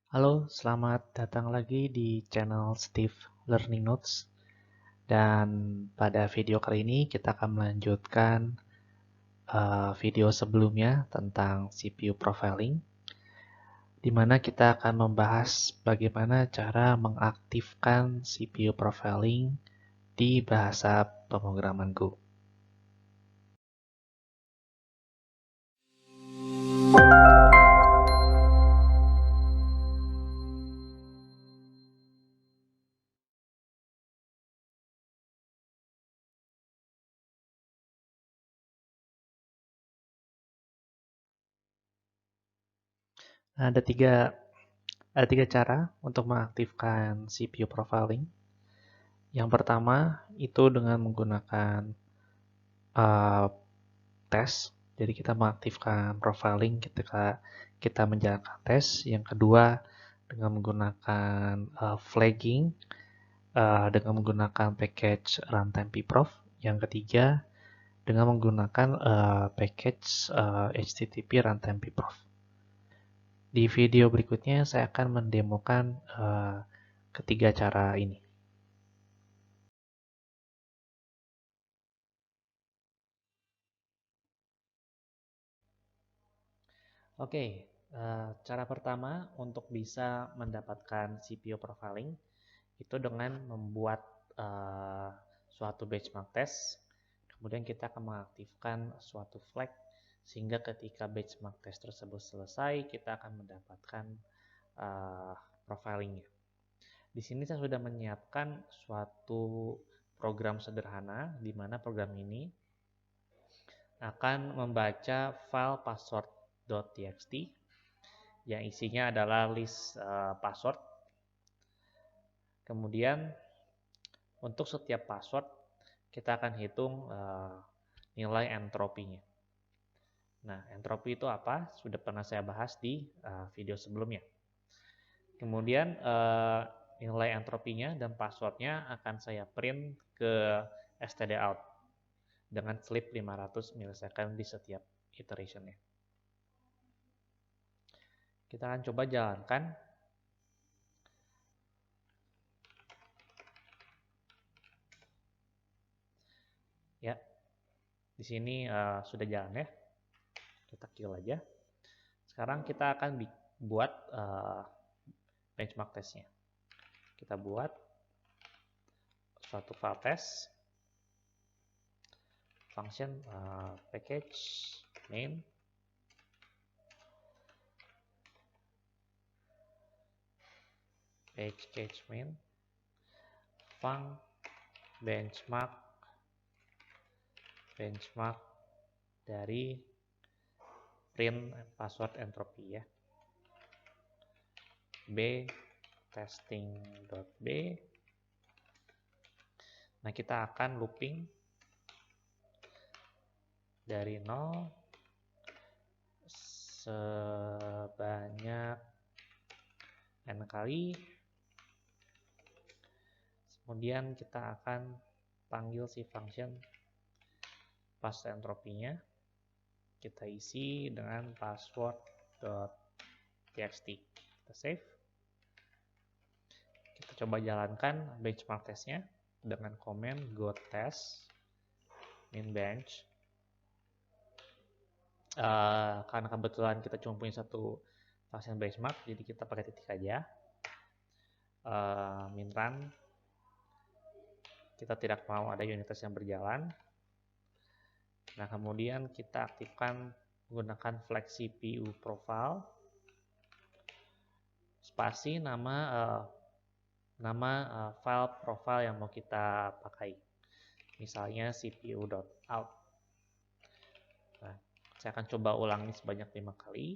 Halo, selamat datang lagi di channel Steve Learning Notes. Dan pada video kali ini kita akan melanjutkan video sebelumnya tentang CPU profiling, di mana kita akan membahas bagaimana cara mengaktifkan CPU profiling di bahasa pemrograman Go. Nah, ada tiga cara untuk mengaktifkan CPU profiling. Yang pertama itu dengan menggunakan uh, tes. Jadi kita mengaktifkan profiling ketika kita menjalankan tes. Yang kedua dengan menggunakan flagging dengan menggunakan package runtime pprof. Yang ketiga dengan menggunakan package HTTP runtime pprof. Di video berikutnya saya akan mendemokan ketiga cara ini. Oke, cara pertama untuk bisa mendapatkan CPU profiling itu dengan membuat suatu benchmark test, kemudian kita akan mengaktifkan suatu flag sehingga ketika benchmark test tersebut selesai, kita akan mendapatkan profilingnya. Di sini saya sudah menyiapkan suatu program sederhana, di mana program ini akan membaca file password.txt yang isinya adalah list password. Kemudian untuk setiap password kita akan hitung nilai entropinya. Nah, entropi itu apa? Sudah pernah saya bahas di video sebelumnya. Kemudian nilai entropinya dan passwordnya akan saya print ke stdout dengan sleep 500 milisecond di setiap iterationnya. Kita akan coba jalankan. Ya, di sini sudah jalan ya. Kita kill aja. Sekarang kita akan buat benchmark testnya. Kita buat suatu file test, function package main, package main, func benchmark dari print password entropy ya. B testing.b. Nah, kita akan looping dari 0 sebanyak n kali. Kemudian kita akan panggil si function pass entropinya. Kita isi dengan password.txt. Kita save. Kita coba jalankan benchmark testnya dengan komen go test min bench. Karena kebetulan kita cuma punya satu function benchmark, jadi kita pakai titik aja. Min run. Kita tidak mau ada unit test yang berjalan. Nah, kemudian kita aktifkan menggunakan flag CPU profile, spasi nama file profile yang mau kita pakai. Misalnya cpu.out. Nah, saya akan coba ulangi sebanyak 5 kali.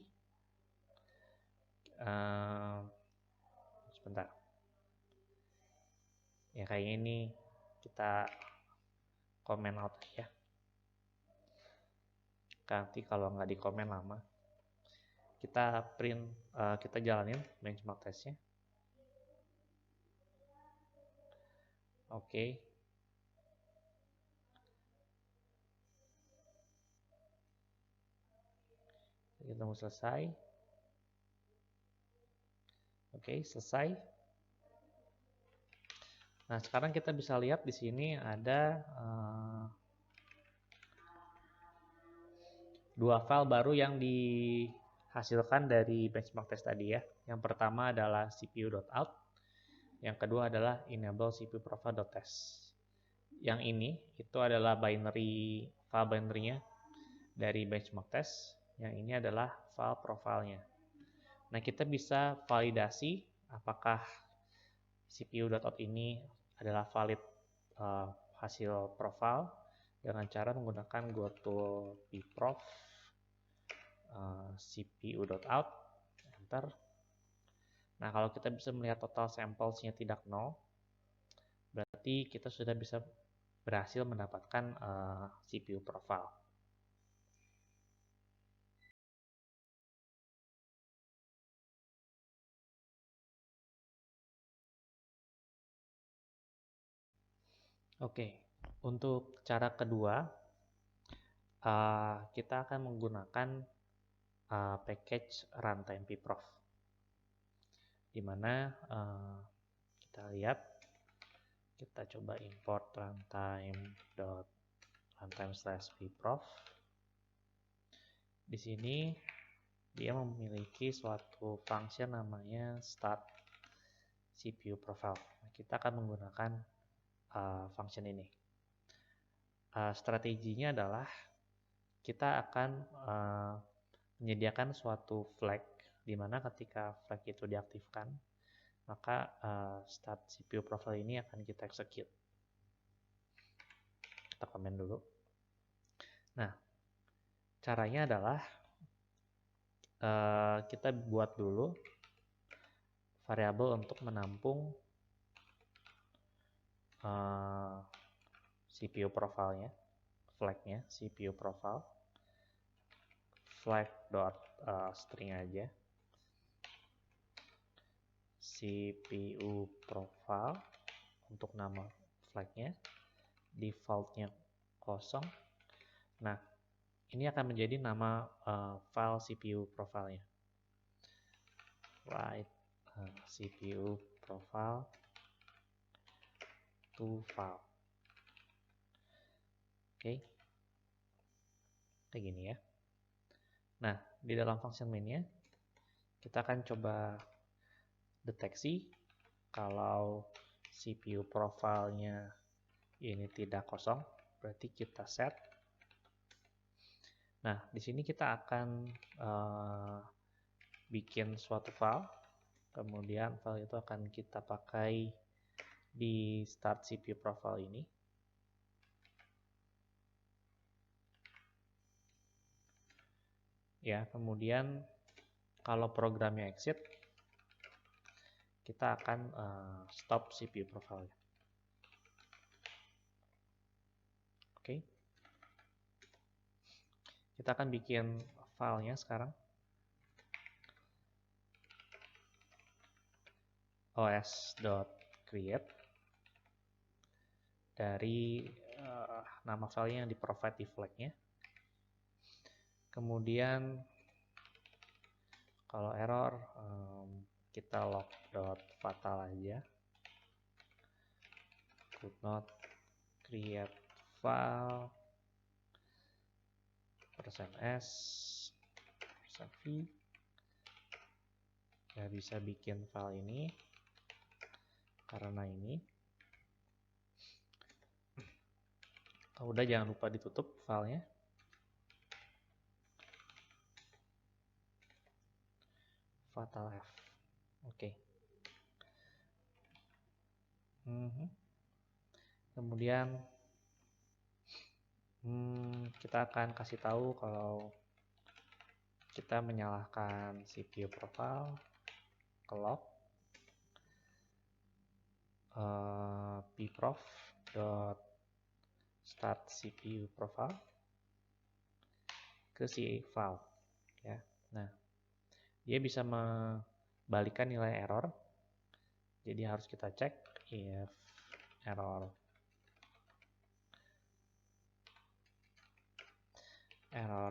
Sebentar. Ya, kayaknya ini kita comment out ya. Nanti kalau nggak di komen lama. Kita print, kita jalanin benchmark testnya. Oke. Kita mau selesai. Oke, selesai. Nah, sekarang kita bisa lihat di sini ada dua file baru yang dihasilkan dari benchmark test tadi ya. Yang pertama adalah cpu.out, yang kedua adalah enable cpu profile.test. Yang ini itu adalah file binary-nya dari benchmark test. Yang ini adalah file profilnya. Nah, kita bisa validasi apakah cpu.out ini adalah valid hasil profile dengan cara menggunakan goto pprof cpu.out, enter. Nah, kalau kita bisa melihat total samples-nya tidak 0, berarti kita sudah bisa berhasil mendapatkan CPU profile. Oke, untuk cara kedua, kita akan menggunakan package runtime pprof, di mana kita lihat, kita coba import runtime/pprof. Di sini dia memiliki suatu function namanya start CPU profile. Kita akan menggunakan function ini. Strateginya adalah kita akan menyediakan suatu flag, di mana ketika flag itu diaktifkan, maka start CPU profile ini akan kita execute. Kita komen dulu. Nah, caranya adalah kita buat dulu variabel untuk menampung CPU profile-nya, flag-nya, CPU profile, flag.string aja, CPU profile untuk nama flag-nya, default-nya kosong. Nah, ini akan menjadi nama file CPU profile-nya. Write CPU profile to file. Oke. Kayak gini ya. Nah, di dalam function main-nya kita akan coba deteksi kalau CPU profile-nya ini tidak kosong, berarti kita set. Nah, di sini kita akan bikin suatu file, kemudian file itu akan kita pakai di start CPU profile ini. Ya, kemudian kalau programnya exit, kita akan stop CPU profile. Oke. Kita akan bikin filenya sekarang. os.create dari nama filenya yang di-provide di flag-nya. Kemudian kalau error kita log.fatal aja. Could not create file %s %v. Nggak bisa bikin file ini karena ini. Kalau udah jangan lupa ditutup filenya. Fatal F. Oke. Kemudian kita akan kasih tahu kalau kita menyalahkan CPU profile ke log pprof.start CPU profile ke si file ya. Nah, dia bisa membalikkan nilai error. Jadi harus kita cek if error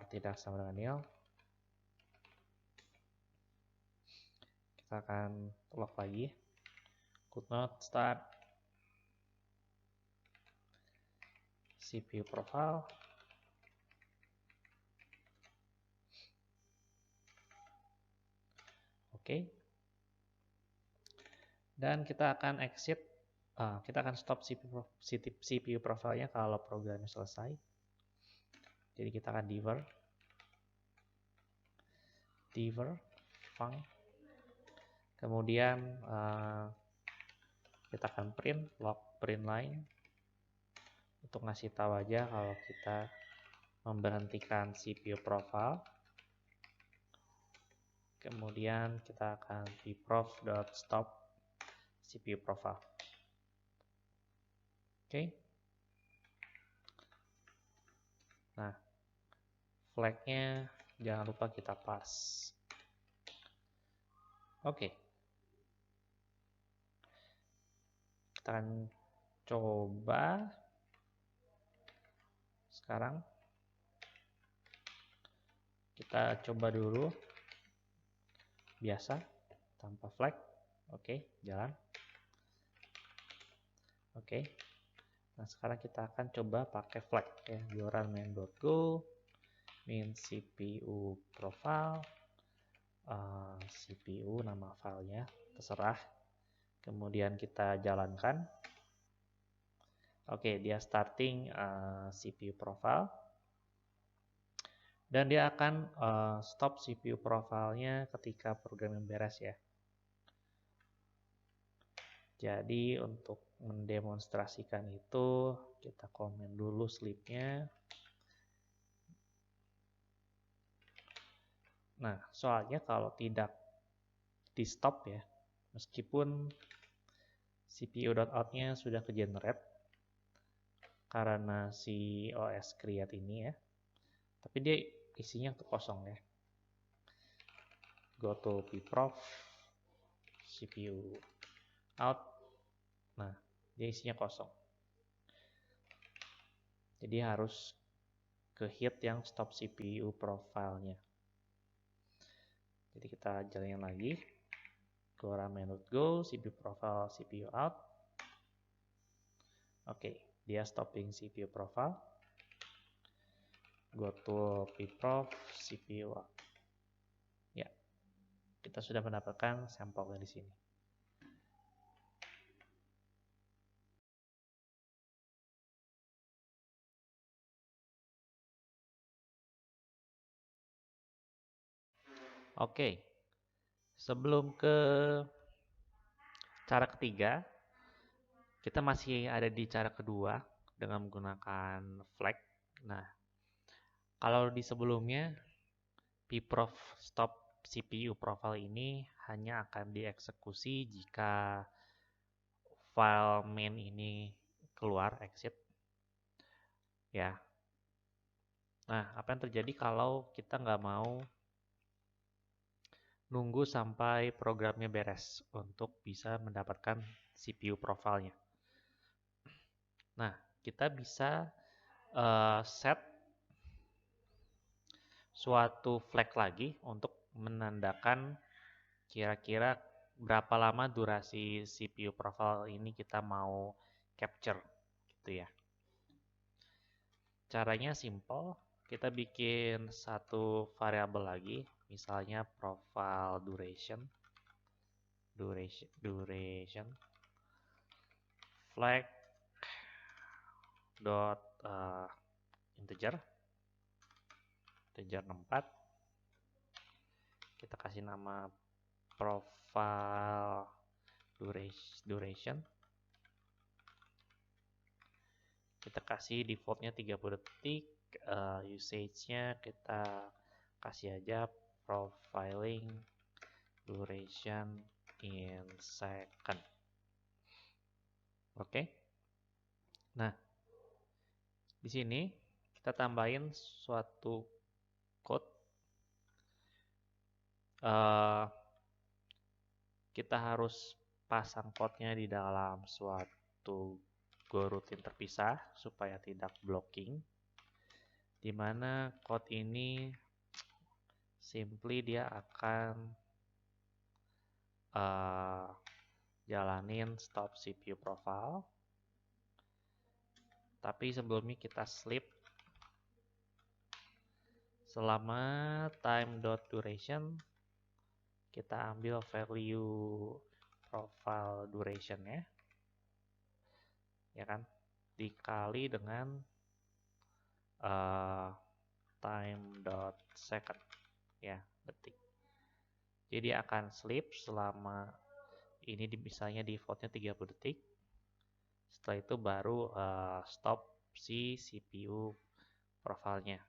tidak sama dengan nil. Kita akan log lagi. Could not start CPU profile. Oke. Dan kita akan exit. Kita akan stop CPU profile-nya kalau programnya selesai. Jadi kita akan diver func. Kemudian kita akan log print line untuk ngasih tahu aja kalau kita memberhentikan CPU profile. Kemudian kita akan vprof.stop CPU profile. Oke. Nah, flag-nya jangan lupa kita pas. Oke. Kita akan coba sekarang. Kita coba dulu biasa tanpa flag. Oke, jalan. Oke. Nah, sekarang kita akan coba pakai flag ya. Run main.go min CPU profile, CPU nama filenya terserah. Kemudian kita jalankan. Oke, dia starting CPU profile. Dan dia akan stop CPU profile-nya ketika program yang beres ya. Jadi untuk mendemonstrasikan itu, kita komen dulu sleep-nya. Nah, soalnya kalau tidak di stop ya, meskipun CPU.out-nya sudah ke-generate karena si OS create ini ya, tapi dia isinya kosong ya. Go to vprof CPU out. Nah, dia isinya kosong. Jadi harus ke hit yang stop CPU profile-nya. Jadi kita jalanin lagi. Go run main.go CPU profile CPU out. Oke, dia stopping CPU profile. Go to vprof CPU out. Ya, kita sudah mendapatkan sampelnya di sini. Oke, sebelum ke cara ketiga, kita masih ada di cara kedua dengan menggunakan flag. Nah, kalau di sebelumnya vprof stop CPU profile ini hanya akan dieksekusi jika file main ini keluar exit. Ya. Nah, apa yang terjadi kalau kita nggak mau nunggu sampai programnya beres untuk bisa mendapatkan CPU profile-nya. Nah, kita bisa set suatu flag lagi untuk menandakan kira-kira berapa lama durasi CPU profile ini kita mau capture gitu ya. Caranya simple, kita bikin satu variabel lagi, misalnya profile duration flag dot integer 64. Kita kasih nama profile duration. Kita kasih defaultnya 30 detik, usage-nya kita kasih aja profiling duration in second. Oke. Nah, di sini kita tambahin suatu code. Kita harus pasang code-nya di dalam suatu go routine terpisah supaya tidak blocking. Di mana code ini simply dia akan jalanin stop CPU profile. Tapi sebelumnya kita sleep selama time.duration, kita ambil value profile duration ya kan, dikali dengan time.second ya, detik. Jadi akan sleep selama ini misalnya defaultnya 30 detik. Setelah itu baru stop si CPU profilnya.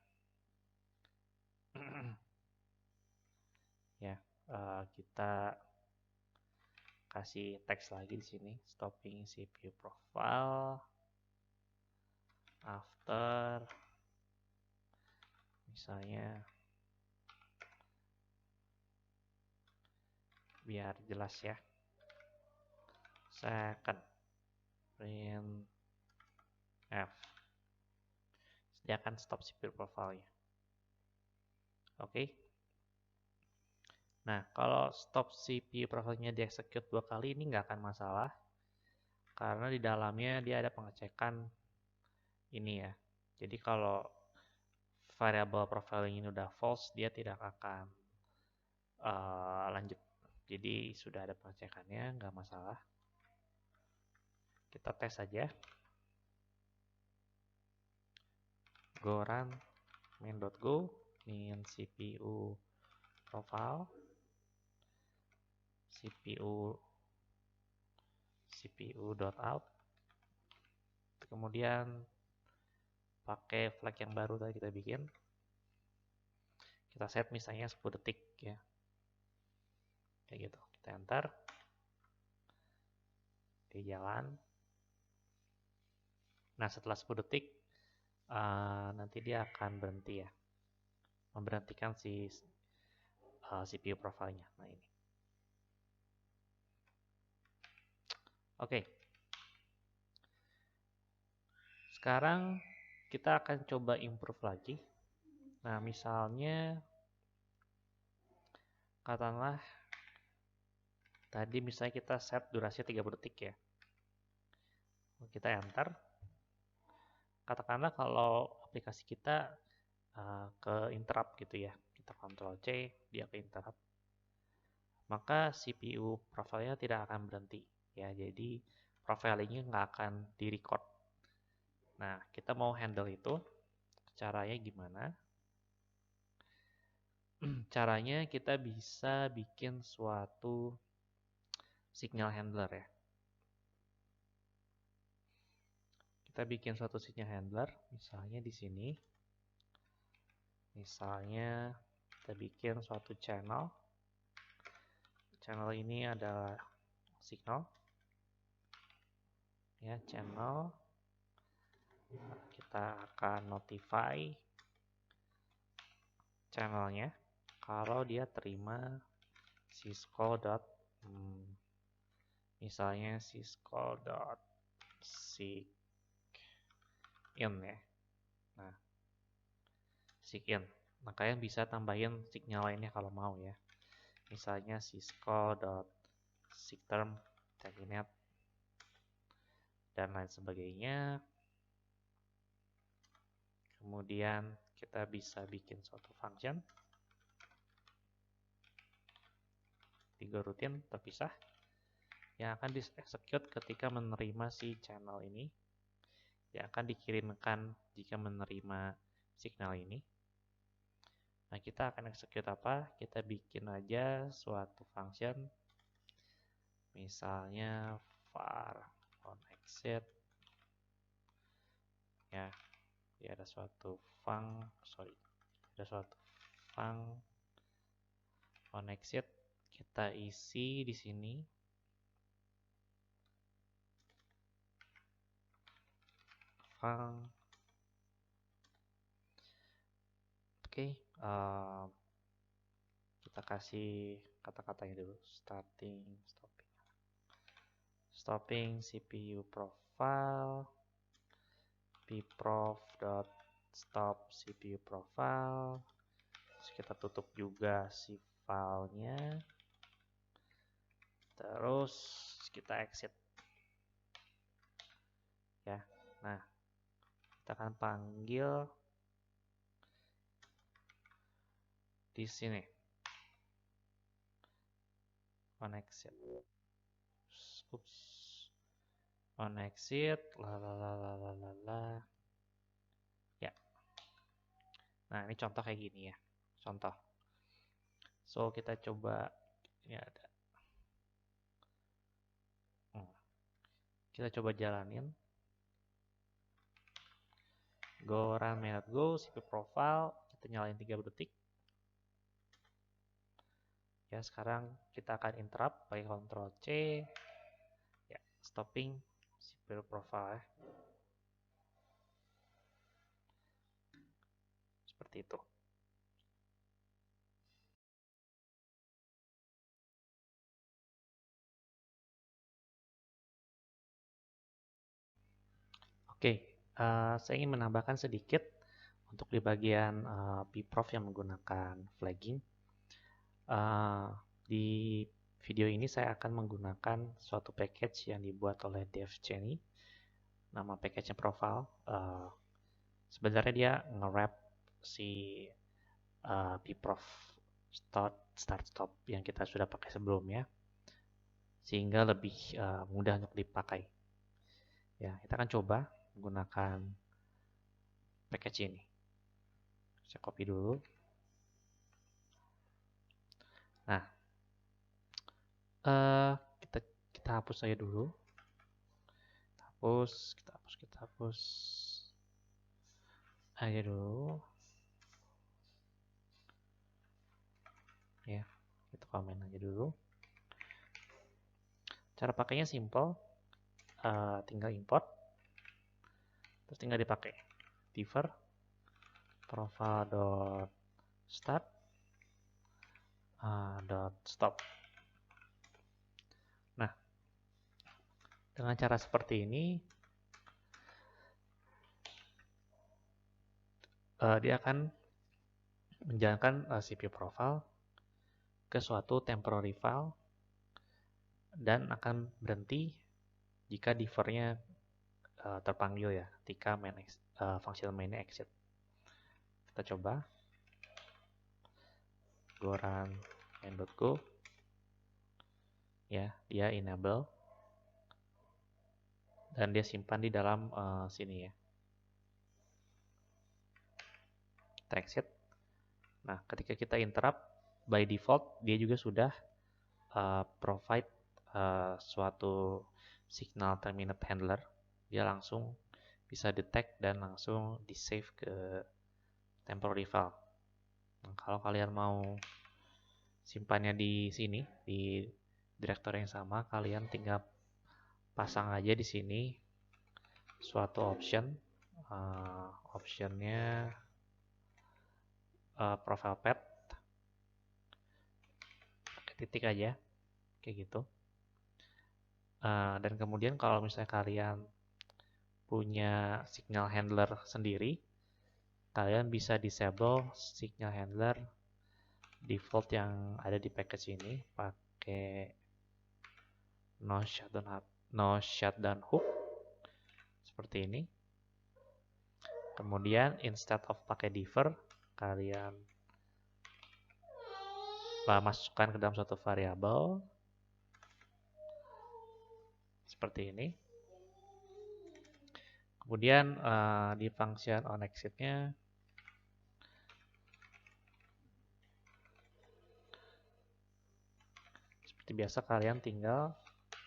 Ya, kita kasih teks lagi di sini, stopping CPU profile after, misalnya biar jelas ya, second print f, dia akan stop CPU profile-nya. Oke. Nah, kalau stop CPU profile-nya di execute 2 kali ini nggak akan masalah, karena di dalamnya dia ada pengecekan ini ya. Jadi kalau variable profiling ini udah false, dia tidak akan lanjut. Jadi sudah ada pengecekannya, nggak masalah. Kita tes saja. Go run main.go min CPU profile cpu.out, kemudian pakai flag yang baru tadi kita bikin, kita set misalnya 10 detik ya, kayak gitu. Kita enter, dia jalan. Nah, setelah 10 detik nanti dia akan berhenti ya, memberhentikan si CPU profile-nya. Nah, ini. Oke. Sekarang kita akan coba improve lagi. Nah, misalnya katakanlah tadi misalnya kita set durasi 30 detik ya. Kita enter. Katakanlah kalau aplikasi kita ke interrupt gitu ya. Kita Ctrl C, dia ke interrupt. Maka CPU profile-nya tidak akan berhenti ya. Jadi profilingnya nggak akan di-record. Nah, kita mau handle itu. Caranya gimana? Caranya kita bisa bikin suatu signal handler ya. Kita bikin suatu signal handler, misalnya di sini. Misalnya kita bikin suatu channel. Channel ini adalah signal. Ya, channel. Kita akan notify channelnya kalau dia terima syscall misalnya syscall.seek in ya. Nah, seek in. Nah, kalian bisa tambahin signal lainnya kalau mau ya. Misalnya syscall.seekTerm, telnet, dan lain sebagainya. Kemudian kita bisa bikin suatu function. 3 rutin terpisah yang akan di-execute ketika menerima si channel ini, yang akan dikirimkan jika menerima signal ini. Nah, kita akan execute apa? Kita bikin aja suatu function, misalnya var onExit ya. Dia ada suatu func onExit, kita isi di sini func. Oke, kita kasih kata-katanya dulu, stopping CPU profile, pprof.stop CPU profile. Terus kita tutup juga si filenya. Terus kita exit. Ya. Nah, kita akan panggil di sini. On exit. Oops. On exit. Ya. Nah, ini contoh kayak gini ya. Contoh. So, kita coba. Ini ada. Kita coba jalanin. Go run main go, cp profile, kita nyalain 30 detik. Ya, sekarang kita akan interrupt pakai Ctrl C. Ya, stopping cp profile ya. Seperti itu. Oke, saya ingin menambahkan sedikit untuk di bagian pprof yang menggunakan flagging. Di video ini saya akan menggunakan suatu package yang dibuat oleh Dev Cheney. Nama package-nya profile. Sebenarnya dia nge-wrap si pprof start stop yang kita sudah pakai sebelumnya, sehingga lebih mudah untuk dipakai. Ya, kita akan coba menggunakan package ini. Saya copy dulu. Nah, kita hapus saja dulu. Kita hapus aja dulu. Ya, kita komen aja dulu. Cara pakainya simple. Tinggal import, terus tinggal dipakai diver profile.start .stop. Nah, dengan cara seperti ini dia akan menjalankan cp profile ke suatu temporary file dan akan berhenti jika divernya terpanggil ya, ketika function mainnya exit. Kita coba go run main.go. Ya, dia enable dan dia simpan di dalam sini ya. Kita exit. Nah, ketika kita interrupt, by default dia juga sudah provide suatu signal terminate handler. Dia langsung bisa detect dan langsung di save ke temporary file. Nah, kalau kalian mau simpannya di sini, di direktur yang sama, kalian tinggal pasang aja di sini suatu option. Optionnya profile path, pakai titik aja, kayak gitu. Dan kemudian kalau misalnya kalian punya signal handler sendiri, kalian bisa disable signal handler default yang ada di package ini pakai no shutdown hook seperti ini. Kemudian instead of pakai diver, kalian masukkan ke dalam suatu variabel seperti ini. Kemudian di function on exit-nya seperti biasa kalian tinggal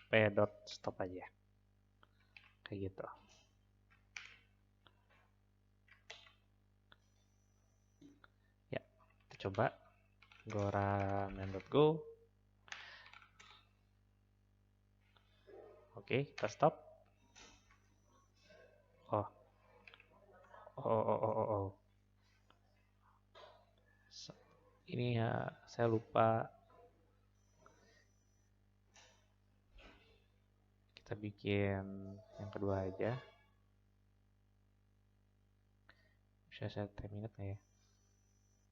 p.stop aja. Kayak gitu. Ya, kita coba go run main.go. Oke, kita stop. Oh. Ini ya, saya lupa. Kita bikin yang kedua aja. Bisa saya terminate nggak ya?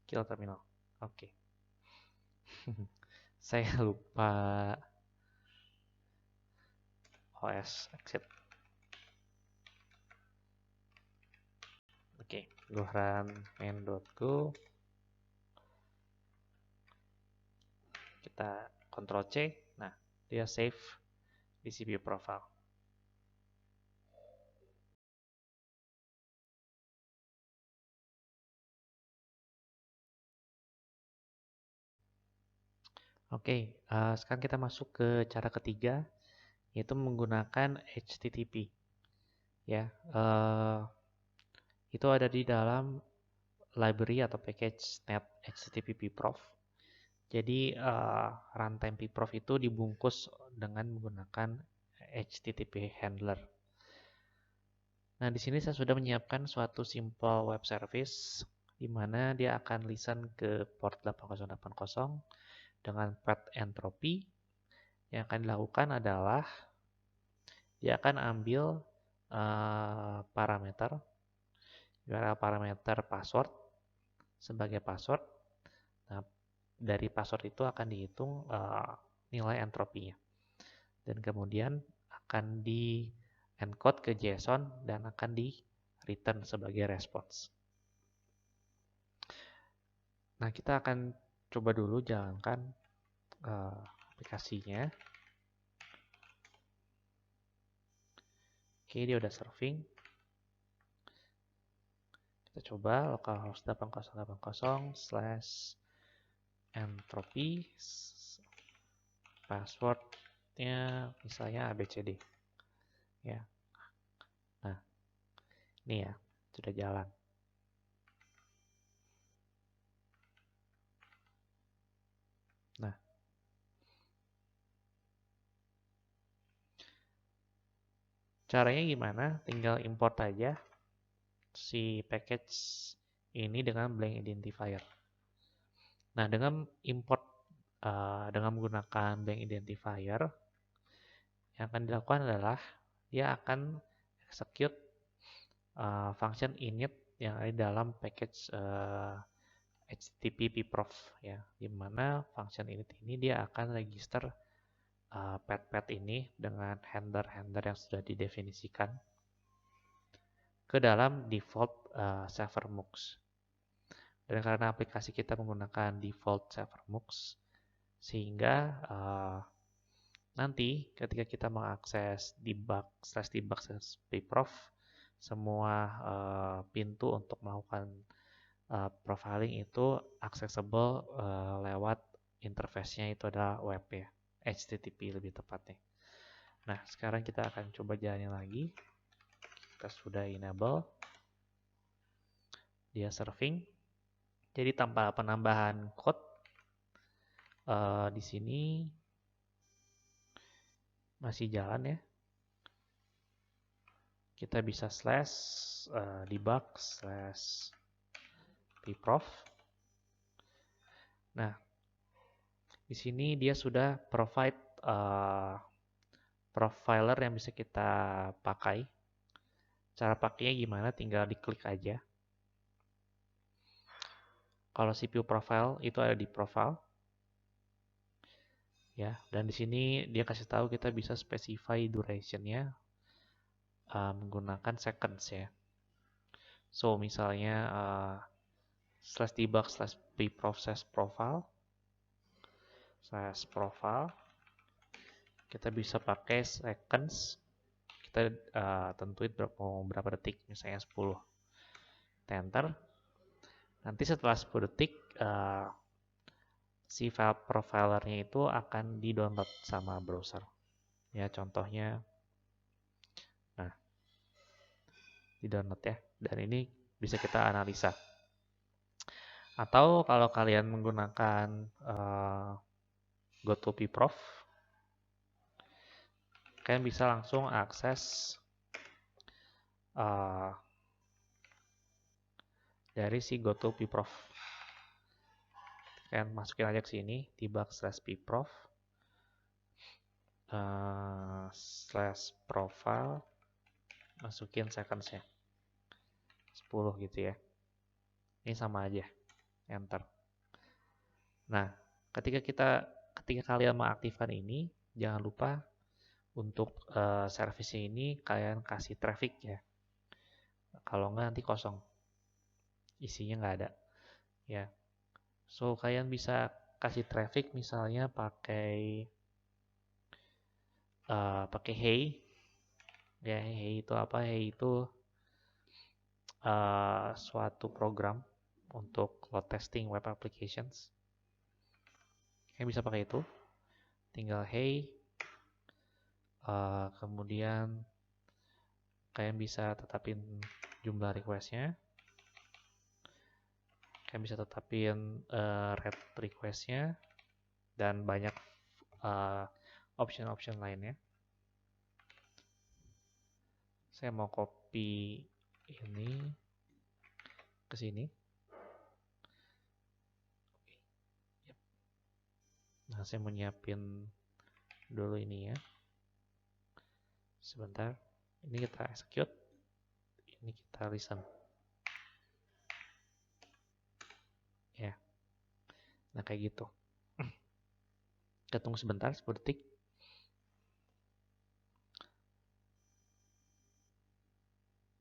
Kill terminal. Oke. Saya lupa OS exit. Oke, go run main.go. Kita Ctrl C. Nah, dia save di CPU profile. Oke, sekarang kita masuk ke cara ketiga, yaitu menggunakan HTTP. Ya, itu ada di dalam library atau package net HTTP pprof. Jadi runtime pprof itu dibungkus dengan menggunakan HTTP handler. Nah, di sini saya sudah menyiapkan suatu simple web service di mana dia akan listen ke port 8080 dengan path entropy. Yang akan dilakukan adalah dia akan ambil parameter password sebagai password. Nah, dari password itu akan dihitung nilai entropinya. Dan kemudian akan di encode ke JSON dan akan di return sebagai response. Nah, kita akan coba dulu jalankan aplikasinya. Oke, dia udah serving. Kita coba localhost 8080/entropy, passwordnya misalnya ABCD. Ya. Nah, ini ya, sudah jalan. Nah, caranya gimana? Tinggal import aja si package ini dengan blank identifier. Nah, dengan import dengan menggunakan blank identifier, yang akan dilakukan adalah dia akan execute function init yang ada di dalam package HTTP pprof, ya, di mana function init ini dia akan register path ini dengan handler yang sudah didefinisikan ke dalam default server MUX. Dan karena aplikasi kita menggunakan default server MUX, sehingga nanti ketika kita mengakses debug/pprof, semua pintu untuk melakukan profiling itu accessible lewat interface-nya itu adalah web, ya, HTTP lebih tepatnya. Nah, sekarang kita akan coba jalanin lagi. Kita sudah enable, dia serving. Jadi tanpa penambahan code di sini masih jalan, ya. Kita bisa /debug/pprof. Nah, di sini dia sudah provide profiler yang bisa kita pakai. Cara pakainya gimana? Tinggal diklik aja. Kalau CPU profile itu ada di profile, ya. Dan di sini dia kasih tahu kita bisa specify duration-nya menggunakan seconds, ya. So misalnya /debug/pprof/profile kita bisa pakai seconds. Kita tentuin berapa detik, misalnya 10. Enter. Nanti setelah 10 detik si file profilernya itu akan di-download sama browser. Ya, contohnya nah, di-download, ya. Dan ini bisa kita analisa. Atau kalau kalian menggunakan GoToPprof, kalian bisa langsung akses dari si GoToPprof. Kalian masukin aja ke sini, debug/pprof /profile, masukin seconds-nya 10 gitu, ya. Ini sama aja, enter. Nah, ketika kalian mengaktifkan ini, jangan lupa untuk servisnya ini kalian kasih traffic ya. Kalau nggak nanti kosong, isinya nggak ada ya. So kalian bisa kasih traffic misalnya pakai Hey ya. Hey itu apa? Hey itu suatu program untuk load testing web applications. Kalian bisa pakai itu. Tinggal Hey, kemudian kalian bisa tetapin jumlah requestnya. Kalian bisa tetapin rate requestnya dan banyak option-option lainnya. Saya mau copy ini ke sini. Nah, saya mau nyiapin dulu ini ya. Sebentar. Ini kita execute. Ini kita listen. Ya. Nah, kayak gitu. Kita tunggu sebentar, 10 detik.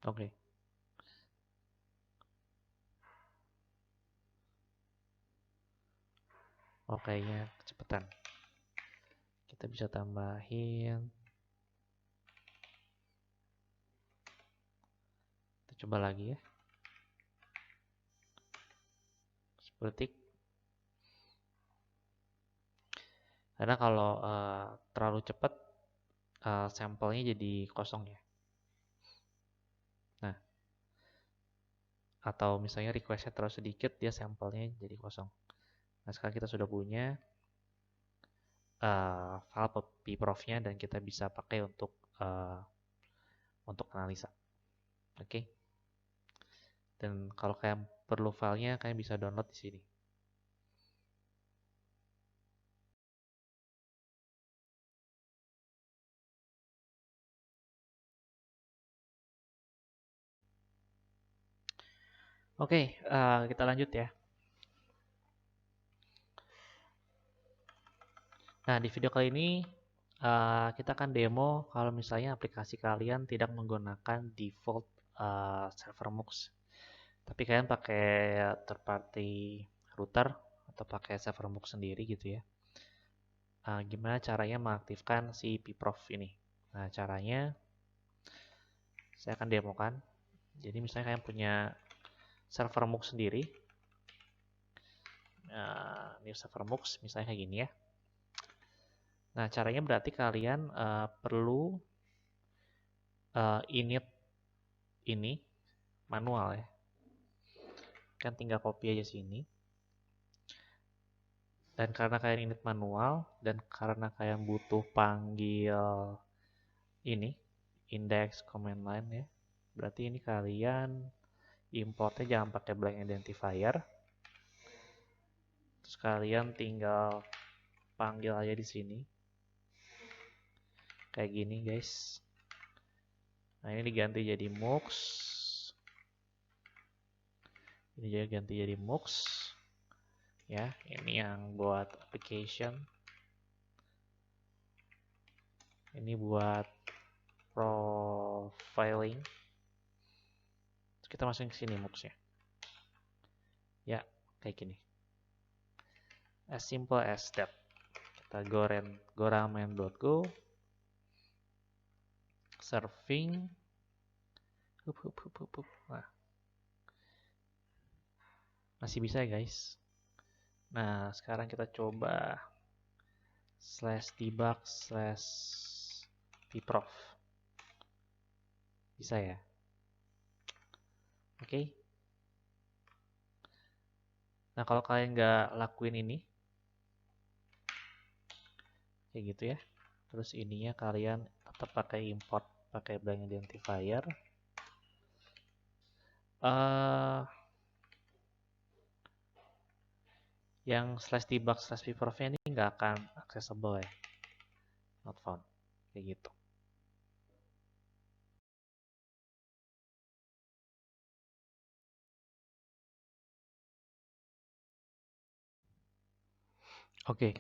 Oke. Oh, kayaknya kecepatan. Kita bisa tambahin. Kita coba lagi ya. 10 detik. Karena kalau terlalu cepat, sampelnya jadi kosong ya. Nah, atau misalnya requestnya terlalu sedikit, dia sampelnya jadi kosong. Nah, sekarang kita sudah punya file pprof-nya dan kita bisa pakai untuk analisa. Oke. Dan kalau kalian perlu filenya, kalian bisa download di sini. Oke, kita lanjut ya. Nah, di video kali ini kita akan demo kalau misalnya aplikasi kalian tidak menggunakan default server MUX. Tapi kalian pakai third party router atau pakai server MUX sendiri gitu ya. Gimana caranya mengaktifkan si pprof ini? Nah, caranya saya akan demokan. Jadi misalnya kalian punya server MUX sendiri. Ini server MUX misalnya kayak gini ya. Nah, caranya berarti kalian perlu init ini manual ya. Kan tinggal copy aja sini. Dan karena kalian init manual dan karena kalian butuh panggil ini index command line ya. Berarti ini kalian importnya jangan pakai blank identifier. Terus kalian tinggal panggil aja di sini. Kayak gini, guys. Nah, ini diganti jadi MUX. Ini juga ganti jadi MUX. Ya, ini yang buat application. Ini buat profiling. Terus kita masukin ke sini MUX-nya. Ya, kayak gini. As simple as that. Kita go ramen.go serving. Nah, masih bisa ya guys. Nah, sekarang kita coba /debug/pprof. Bisa ya? Oke. Nah, kalau kalian nggak lakuin ini, kayak gitu ya. Terus ininya kalian tetap pakai import, pakai blank identifier. Yang /debug/pprof-nya ini nggak akan accessible ya. Not found. Kayak gitu. Oke.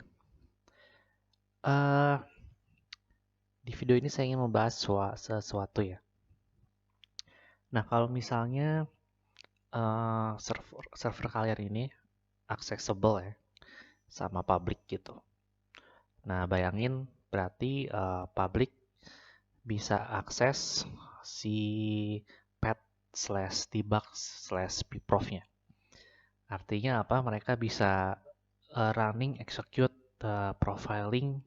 Di video ini saya ingin membahas sesuatu ya. Nah, kalau misalnya server kalian ini accessible ya, sama public gitu. Nah, bayangin berarti public bisa akses si pet/debug/pprof-nya. Artinya apa? Mereka bisa running, execute, profiling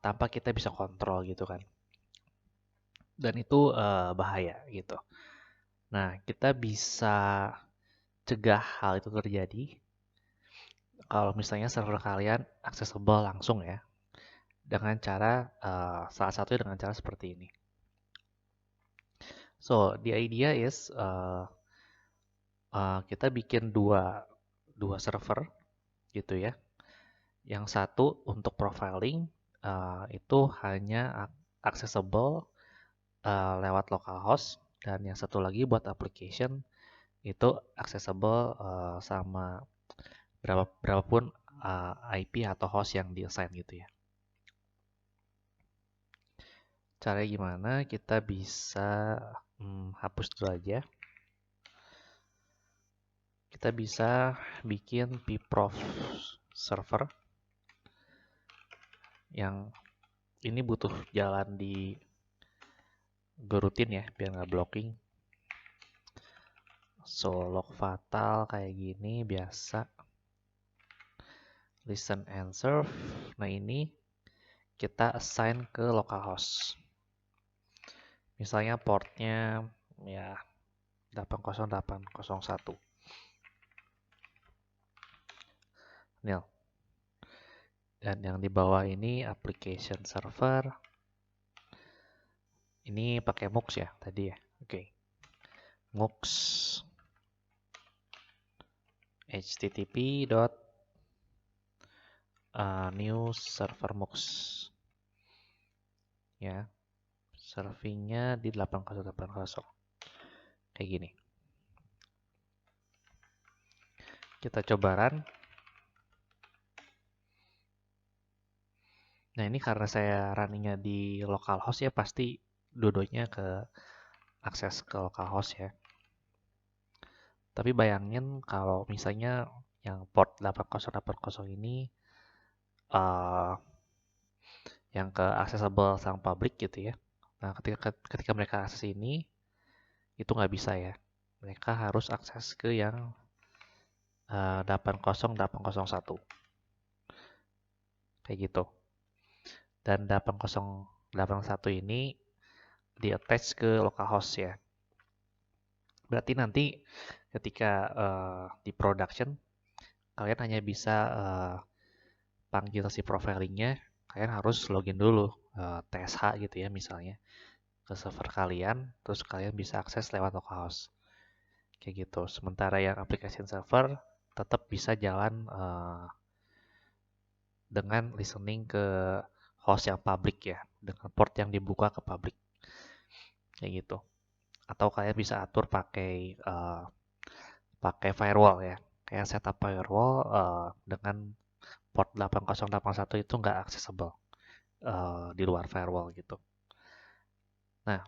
tanpa kita bisa kontrol gitu kan. Dan itu bahaya gitu. Nah, kita bisa cegah hal itu terjadi kalau misalnya server kalian accessible langsung ya, dengan cara salah satunya dengan cara seperti ini. So the idea is kita bikin dua server gitu ya. Yang satu untuk profiling itu hanya accessible lewat localhost, dan yang satu lagi buat application itu accessible sama berapapun IP atau host yang di-assign gitu ya. Caranya gimana? Kita bisa hapus dulu aja. Kita bisa bikin pprof server yang ini butuh jalan di rutin ya, biar nggak blocking. So log fatal kayak gini biasa. Listen and serve. Nah ini kita assign ke localhost. Misalnya portnya ya 80801. Nil. Dan yang di bawah ini application server. Ini pakai MUX ya tadi ya. Oke. MUX http new server MUX ya. Servingnya di 8080 kayak gini. Kita coba run. Nah ini karena saya runningnya di localhost ya, pasti dua-duanya ke akses ke localhost ya. Tapi bayangin kalau misalnya yang port 8080 ini yang ke accessible sama public gitu ya. Nah ketika mereka akses ini itu nggak bisa ya. Mereka harus akses ke yang 80801 kayak gitu. Dan 8081 ini di attach ke localhost ya. Berarti nanti ketika di production kalian hanya bisa panggil si profilingnya, kalian harus login dulu TSH gitu ya misalnya ke server kalian, terus kalian bisa akses lewat localhost kayak gitu. Sementara yang application server tetap bisa jalan dengan listening ke host yang public ya, dengan port yang dibuka ke public kayak gitu. Atau kalian bisa atur pakai firewall ya, kayak setup firewall dengan port 8081 itu nggak accessible di luar firewall gitu. Nah,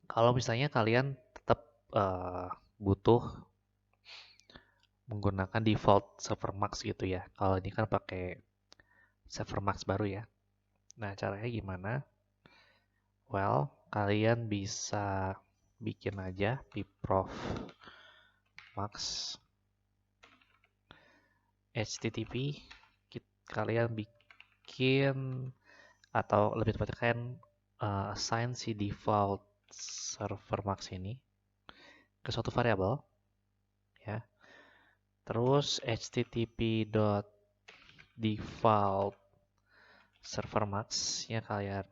kalau misalnya kalian tetap butuh menggunakan default server max gitu ya. Kalau ini kan pakai server max baru ya. Nah, caranya gimana? Well, kalian bisa bikin aja pprof max http. Kalian bikin atau lebih tepatnya kalian assign si default server max ini ke suatu variabel ya. Terus http.default server max nya kalian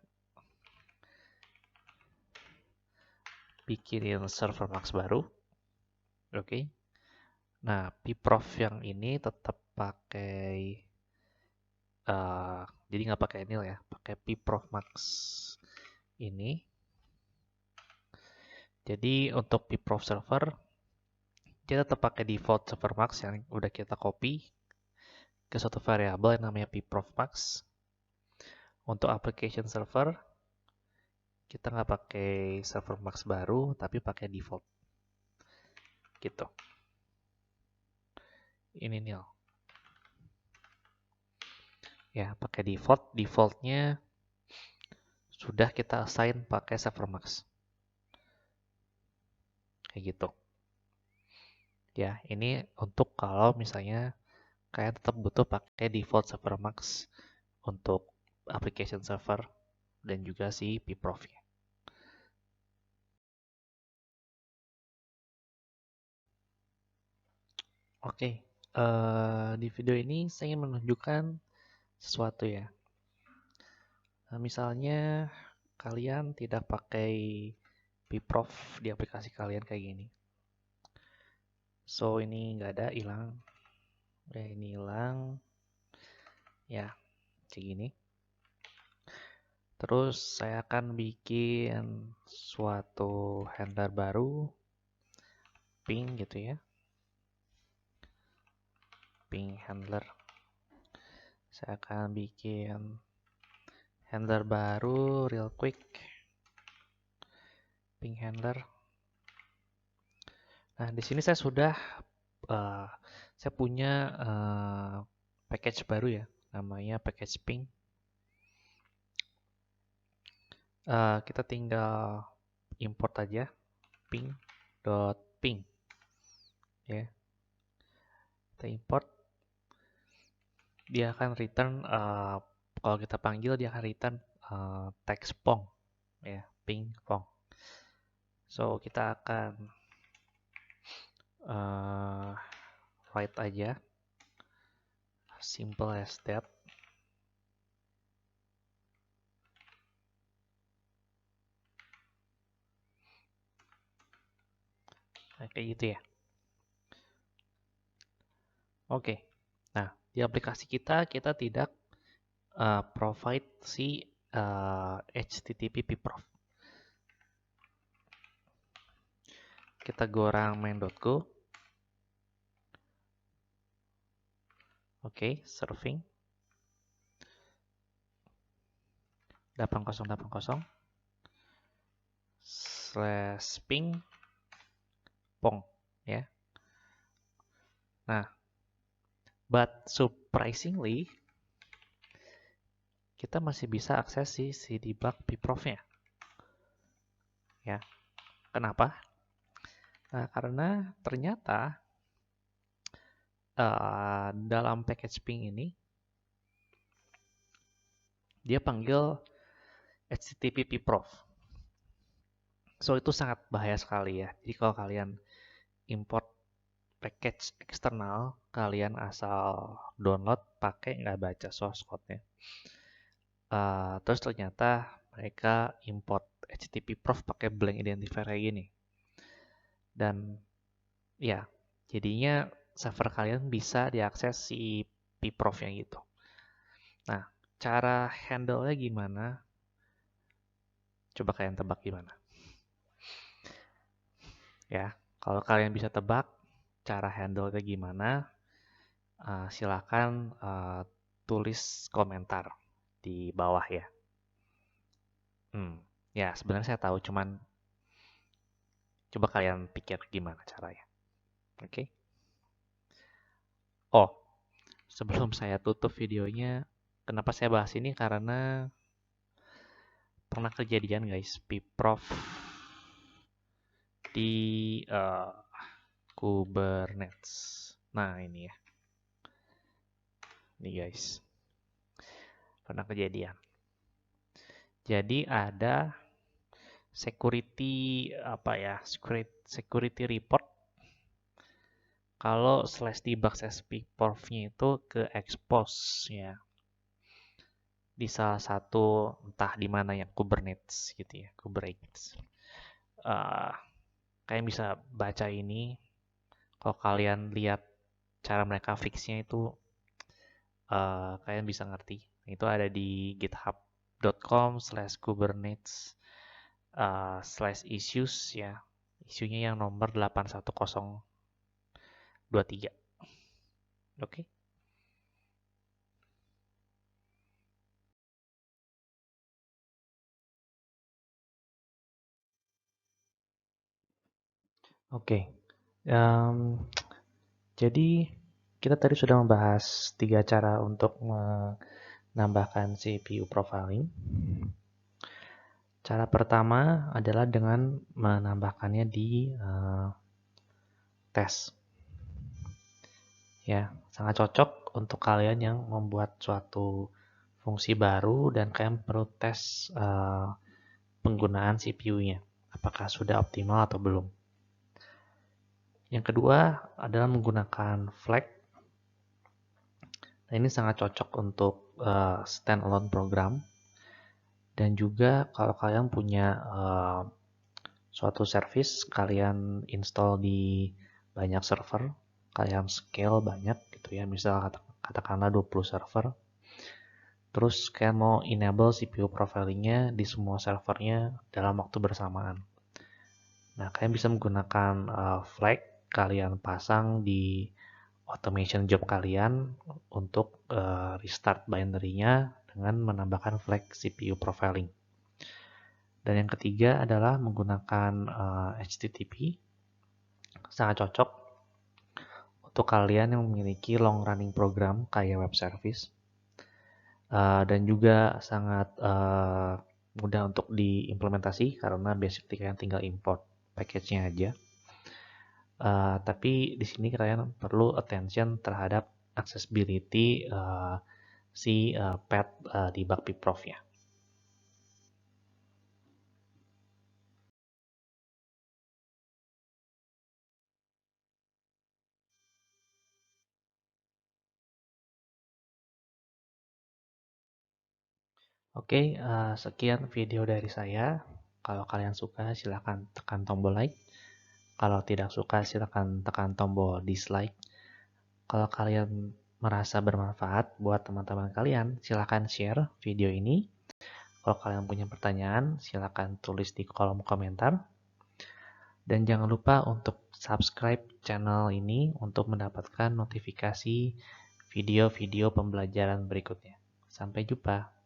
bikinin server max baru. Oke. Nah, pprof yang ini tetap pakai jadi nggak pakai nil ya, pakai pprof max ini. Jadi untuk pprof server kita tetap pakai default server max yang udah kita copy ke suatu variabel yang namanya pprof max. Untuk application server, kita nggak pakai server Max baru, tapi pakai default. Gitu. Ini nil. Ya, pakai default. Defaultnya sudah kita assign pakai server Max. Kayak gitu. Ya, ini untuk kalau misalnya kalian tetap butuh pakai default server Max untuk application server dan juga si pprof-nya. Oke, di video ini saya ingin menunjukkan sesuatu ya. Misalnya kalian tidak pakai pprof di aplikasi kalian kayak gini. So ini nggak ada, hilang. Ini hilang. Ya, kayak gini. Terus saya akan bikin suatu handler baru, ping gitu ya. Ping handler. Saya akan bikin handler baru real quick. Ping handler. Nah, di sini saya sudah saya punya package baru ya, namanya package ping. Kita tinggal import aja ping.ping ya. Kita import, dia akan return kalau kita panggil dia akan return text pong ya, ping pong. So kita akan write aja, simple as that. Nah, kayak gitu ya. Oke. Nah, di aplikasi kita tidak provide si HTTP pprof. Kita go orang main.go. Oke, serving 8080 /ping pong ya. Nah, but surprisingly kita masih bisa akses si debug pprof-nya. Ya. Kenapa? Nah, karena ternyata dalam package ping ini dia panggil HTTP pprof. So itu sangat bahaya sekali ya. Jadi kalau kalian import package eksternal, kalian asal download pakai nggak baca source code-nya. Terus ternyata mereka import HTTP prof pakai blank identifier kayak gini. Dan ya, jadinya server kalian bisa diakses si pprof-nya gitu. Nah, cara handle-nya gimana? Coba kalian tebak gimana? Ya, kalau kalian bisa tebak cara handle-nya gimana, silakan tulis komentar di bawah ya. Ya sebenarnya saya tahu, cuman coba kalian pikir gimana caranya. Oke. Oh, sebelum saya tutup videonya, kenapa saya bahas ini? Karena pernah kejadian guys, pprof di Kubernetes. Nah ini ya. Ini guys. Pernah kejadian. Jadi ada security security report kalau /debug pprof-nya itu ke expose ya di salah satu entah di mana ya, Kubernetes gitu ya, Kubernetes. Kalian bisa baca ini, kalau kalian lihat cara mereka fixnya itu kalian bisa ngerti. Itu ada di github.com/kubernetes/issues ya. Isunya yang nomor 81023. Oke. Oke, jadi kita tadi sudah membahas 3 cara untuk menambahkan CPU profiling. Cara pertama adalah dengan menambahkannya di tes. Ya, sangat cocok untuk kalian yang membuat suatu fungsi baru dan kalian perlu tes penggunaan CPU-nya. Apakah sudah optimal atau belum. Yang kedua adalah menggunakan flag. Nah, ini sangat cocok untuk standalone program. Dan juga kalau kalian punya suatu service, kalian install di banyak server, kalian scale banyak gitu ya, misal katakanlah 20 server. Terus kalian mau enable CPU profilingnya di semua servernya dalam waktu bersamaan. Nah, kalian bisa menggunakan flag, kalian pasang di automation job kalian untuk restart binary-nya dengan menambahkan flag CPU profiling. Dan yang ketiga adalah menggunakan HTTP. Sangat cocok untuk kalian yang memiliki long running program kayak web service. Dan juga sangat mudah untuk diimplementasi karena basically kalian tinggal import package-nya aja. Tapi di sini kalian perlu attention terhadap accessibility si path di Bakpiprof ya. Oke, sekian video dari saya. Kalau kalian suka silahkan tekan tombol like. Kalau tidak suka silahkan tekan tombol dislike. Kalau kalian merasa bermanfaat buat teman-teman kalian, silahkan share video ini. Kalau kalian punya pertanyaan, silahkan tulis di kolom komentar. Dan jangan lupa untuk subscribe channel ini untuk mendapatkan notifikasi video-video pembelajaran berikutnya. Sampai jumpa.